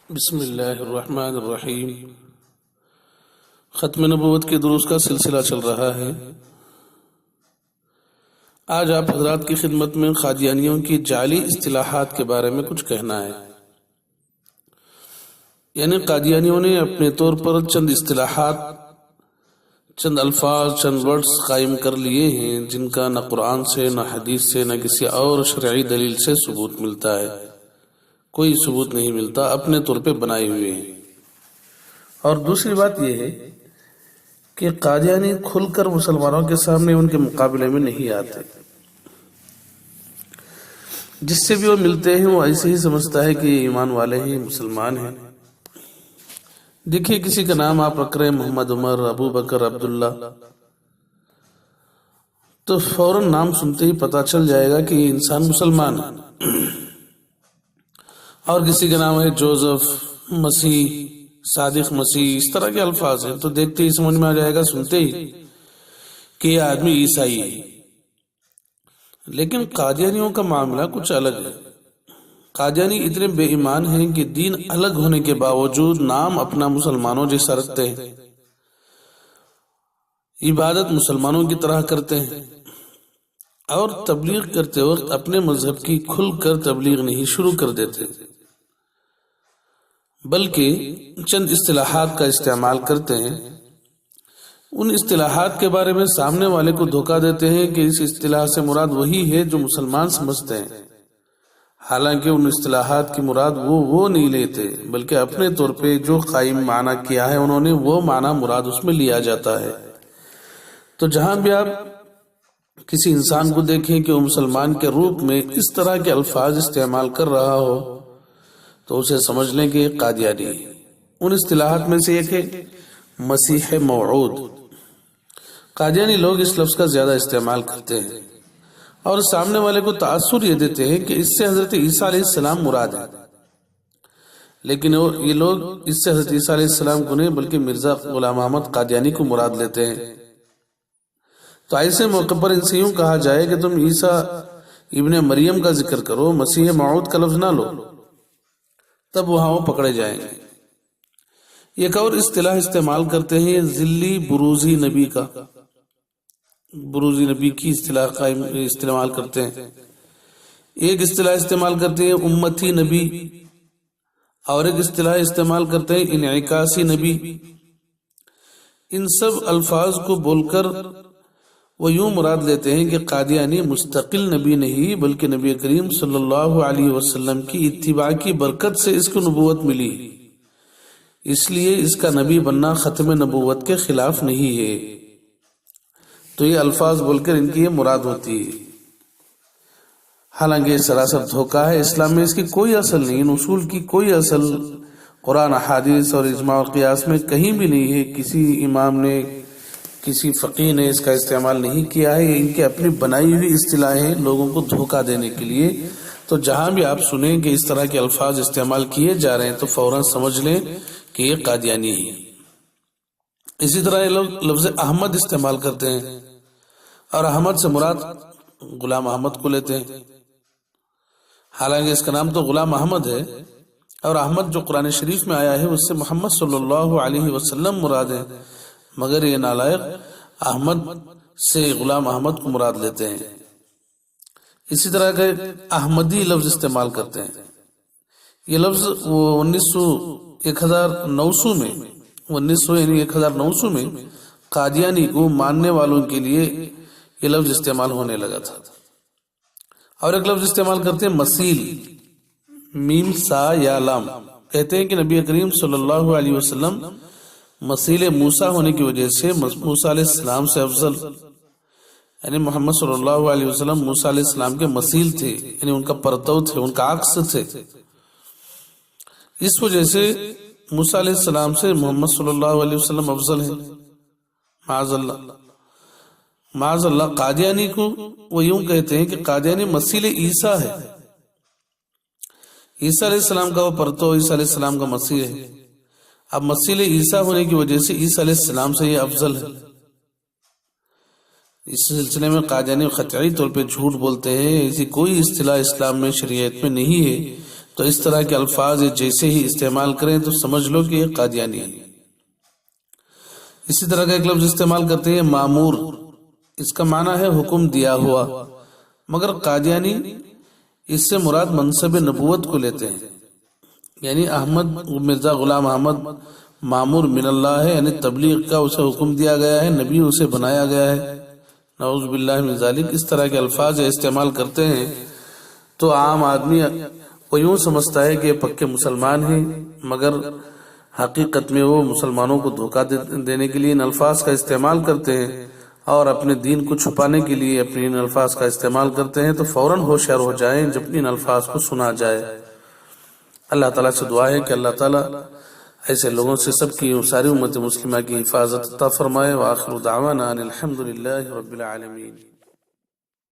بسم اللہ الرحمن الرحیم۔ ختم نبوت کے دروس کا سلسلہ چل رہا ہے۔ آج آپ حضرات کی خدمت میں قادیانیوں کی جعلی اصطلاحات کے بارے میں کچھ کہنا ہے۔ یعنی قادیانیوں نے اپنے طور پر چند اصطلاحات، چند الفاظ، چند ورڈز قائم کر لیے ہیں جن کا نہ قرآن سے، نہ حدیث سے، نہ کسی اور شرعی دلیل سے ثبوت ملتا ہے۔ کوئی ثبوت نہیں ملتا، اپنے طور پہ بنائے ہوئے ہیں۔ اور دوسری بات یہ ہے کہ قادیانی کھل کر مسلمانوں کے سامنے ان کے مقابلے میں نہیں آتے۔ جس سے بھی وہ ملتے ہیں وہ ایسے ہی سمجھتا ہے کہ یہ ایمان والے ہیں، مسلمان ہیں۔ دیکھیے کسی کا نام آپ رکھ رہے ہیں محمد عمر، ابو بکر، عبداللہ، تو فوراً نام سنتے ہی پتہ چل جائے گا کہ یہ انسان مسلمان ہے۔ اور کسی کا نام ہے جوزف، مسیح، صادق مسیح، اس طرح کے الفاظ ہیں تو دیکھتے ہی سمجھ میں آ جائے گا سنتے ہی کہ یہ آدمی عیسائی ہے۔ لیکن قادیانیوں کا معاملہ کچھ الگ ہے۔ قادیانی اتنے بے ایمان ہیں کہ دین الگ ہونے کے باوجود نام اپنا مسلمانوں جیسا رکھتے ہیں، عبادت مسلمانوں کی طرح کرتے ہیں، اور تبلیغ کرتے وقت اپنے مذہب کی کھل کر تبلیغ نہیں شروع کر دیتے، بلکہ چند اصطلاحات کا استعمال کرتے ہیں۔ ان اصطلاحات کے بارے میں سامنے والے کو دھوکہ دیتے ہیں کہ اس اصطلاح سے مراد وہی ہے جو مسلمان سمجھتے ہیں، حالانکہ ان اصطلاحات کی مراد وہ نہیں لیتے، بلکہ اپنے طور پہ جو قائم معنی کیا ہے انہوں نے وہ معنی مراد اس میں لیا جاتا ہے۔ تو جہاں بھی آپ کسی انسان کو دیکھیں کہ وہ مسلمان کے روپ میں اس طرح کے الفاظ استعمال کر رہا ہو تو اسے سمجھ لیں کہ یہ قادیانی ہے۔ ان اصطلاحات میں سے ایک ہے مسیح موعود۔ قادیانی لوگ اس لفظ کا زیادہ استعمال کرتے ہیں اور سامنے والے کو تاثر یہ دیتے ہیں کہ اس سے حضرت عیسیٰ علیہ السلام مراد ہے، لیکن یہ لوگ اس سے حضرت عیسیٰ علیہ السلام کو نہیں بلکہ مرزا غلام احمد قادیانی کو مراد لیتے ہیں۔ تو ایسے موقع پر ان سے یوں کہا جائے کہ تم عیسیٰ ابن مریم کا ذکر کرو، مسیح موعود کا لفظ نہ لو، تب وہاں وہ پکڑے جائیں گے۔ ایک اور اصطلاح استعمال کرتے ہیں ذلی بروزی نبی کا، بروزی نبی کی اصطلاح استعمال کرتے ہیں۔ ایک اصطلاح استعمال کرتے ہیں امتی نبی، اور ایک اصطلاح استعمال کرتے ہیں انعکاسی نبی۔ ان سب الفاظ کو بول کر وہ یوں مراد لیتے ہیں کہ قادیانی مستقل نبی نہیں بلکہ نبی کریم صلی اللہ علیہ وسلم کی اتباع کی برکت سے اس کو نبوت ملی، اس لیے اس کا نبی بننا ختم نبوت کے خلاف نہیں ہے۔ تو یہ الفاظ بول کر ان کی یہ مراد ہوتی ہے، حالانکہ یہ سراسر دھوکہ ہے۔ اسلام میں اس کی کوئی اصل نہیں، ان اصول کی کوئی اصل قرآن، احادیث اور اجماع اور قیاس میں کہیں بھی نہیں ہے۔ کسی امام نے، کسی فقیہ نے اس کا استعمال نہیں کیا ہے، ان کی اپنی بنائی ہوئی اصطلاحیں لوگوں کو دھوکہ دینے کے لیے۔ تو جہاں بھی آپ سنیں کہ اس طرح کے الفاظ استعمال کیے جا رہے ہیں تو فوراً سمجھ لیں کہ یہ قادیانی ہے۔ اسی طرح یہ لوگ لفظ احمد استعمال کرتے ہیں، اور احمد سے مراد غلام احمد کو لیتے ہیں، حالانکہ اس کا نام تو غلام احمد ہے، اور احمد جو قرآن شریف میں آیا ہے اس سے محمد صلی اللہ علیہ وسلم مراد ہے، مگر یہ نالائق احمد سے غلام احمد کو مراد لیتے ہیں۔ اسی طرح کا احمدی لفظ استعمال کرتے ہیں۔ یہ لفظ وہ 1900 میں قادیانی کو ماننے والوں کے لیے یہ لفظ استعمال ہونے لگا تھا۔ اور ایک لفظ استعمال کرتے ہیں مسیل، میم سا یا لام۔ کہتے ہیں کہ نبی کریم صلی اللہ علیہ وسلم مسیل موسیٰ ہونے کی وجہ سے موسیٰ علیہ السلام سے افضل، یعنی محمد صلی اللہ علیہ وسلم موسیٰ علیہ السلام کے مسیل تھے، یعنی ان کا پرتو تھے، ان کا عکس تھے۔ اس وجہ سے موسیٰ علیہ السلام سے محمد صلی اللہ علیہ وسلم افضل ہیں، معاذ اللہ معاذ اللہ۔ قادیانی کو وہ یوں کہتے ہیں کہ قادیانی مسیل عیسیٰ ہے، عیسیٰ علیہ السلام کا وہ پرتو عیسیٰ علیہ السلام کا مسیح ہے۔ اب مسیل عیسیٰ ہونے کی وجہ سے عیسیٰ علیہ السلام سے یہ افضل ہے۔ اس سلسلے میں قادیانی قطعی طور پہ جھوٹ بولتے ہیں، ایسی کوئی اصطلاح اسلام میں شریعت میں نہیں ہے تو اس طرح کے الفاظ جیسے ہی استعمال کریں تو سمجھ لو کہ یہ قادیانی ہے۔ اسی طرح کا ایک لفظ استعمال کرتے ہیں مامور، اس کا معنی ہے حکم دیا ہوا، مگر قادیانی اس سے مراد منصب نبوت کو لیتے ہیں، یعنی احمد مرزا غلام احمد مامور من اللہ ہے، یعنی تبلیغ کا اسے حکم دیا گیا ہے، نبی اسے بنایا گیا ہے، نعوذ باللہ من ذالک۔ اس طرح کے الفاظ استعمال کرتے ہیں تو عام آدمی وہ یوں سمجھتا ہے کہ پکے مسلمان ہیں، مگر حقیقت میں وہ مسلمانوں کو دھوکہ دینے کے لیے ان الفاظ کا استعمال کرتے ہیں اور اپنے دین کو چھپانے کے لیے اپنے ان الفاظ کا استعمال کرتے ہیں۔ تو فوراً ہوشیار ہو جائیں جب ان الفاظ کو سنا جائے۔ اللہ تعالیٰ سے دعا ہے کہ اللہ تعالیٰ ایسے لوگوں سے سب کی ساری امت مسلمہ کی حفاظت عطا فرمائے۔ وآخر دعوانا ان الحمد للہ رب العالمین۔